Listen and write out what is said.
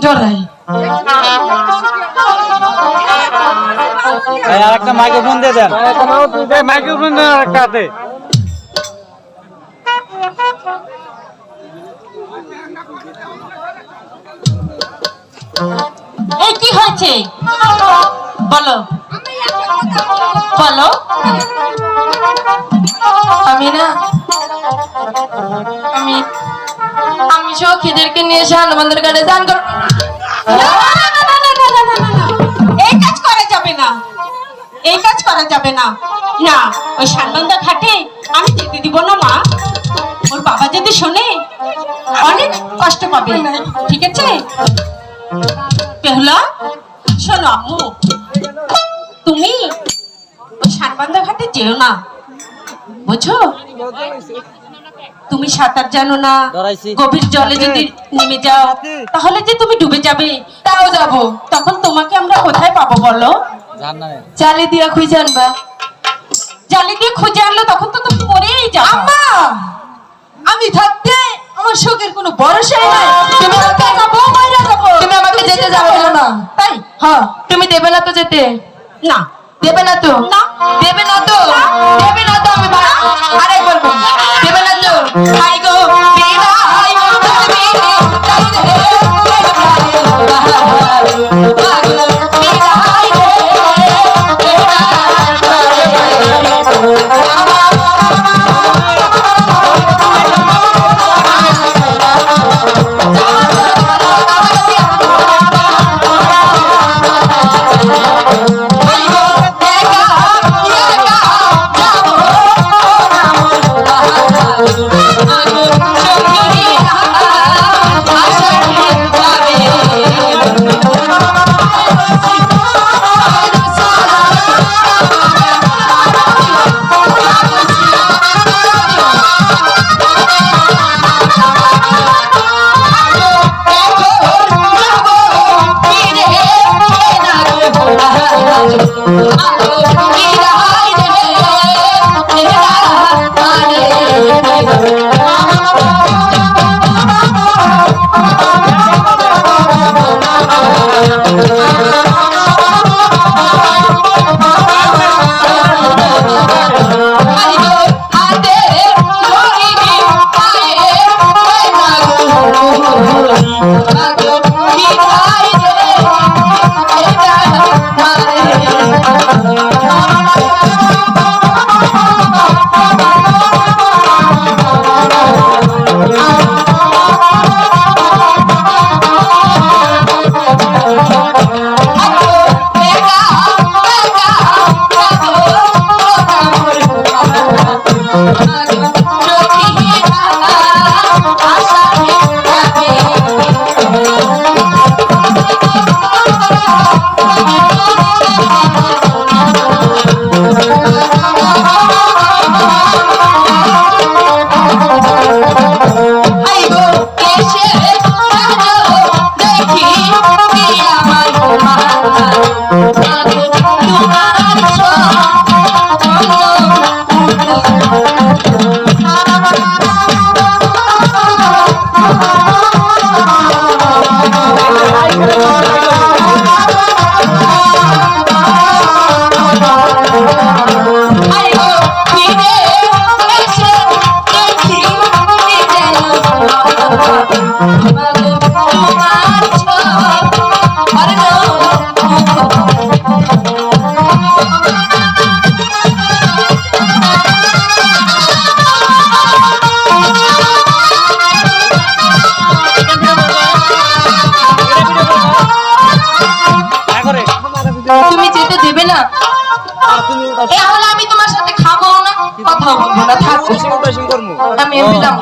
জলাই আর একটা মাইক্রোফোন দিয়ে দেন। মাইক্রোফোন দেন আর একটা হাতে। এই কি হয়েছে বলো বলো। আমি না আমি আমি সখীদেরকে নিয়ে শানবন্ধের ঘাটে স্নান করব। এই কাজ করা যাবে না, এই কাজ করা যাবে না। না, ওই শানবন্ধা ঘাটে আমি যেতে দিব না মা। ওর বাবা যদি শোনে অনেক কষ্ট পাবে, ঠিক আছে? বেহুলা শোনো, আম্মু তুমি ওই শানবন্ধা ঘাটে যেও না, বুঝো? তুমি সাঁতার জানো না, গভীর জলে যদি নেমে যাও তাহলে যে তুমি ডুবে যাবে। তাও যাব, তখন তোমাকে আমরা কোথায় পাবো বলো? জালি দিয়া খুঁজে আনবা। জালি দিয়ে খুঁজে আনলো তখন তো তুমি মরেই যাও। আম্মা আমি থাকতে আমার শোকের কোনো ভরসাই নাই। তুমি আমাকে যাবো মাইরা যাবো। তুমি আমাকে যেতে যাবে না। তাই? হ্যাঁ, তুমি দেবে না তো যেতে? না, দেবে না তো? না, দেবে না তো? দেবে না তো? আমি আরেক বলবো, দেবে না তো? হাই গো বিদায় তুমি তুমি যেতে দেবে না? তাহলে আমি তোমার সাথে খাবো না, কথা বলবো না, থাকবো। আমি এমনি যাবো।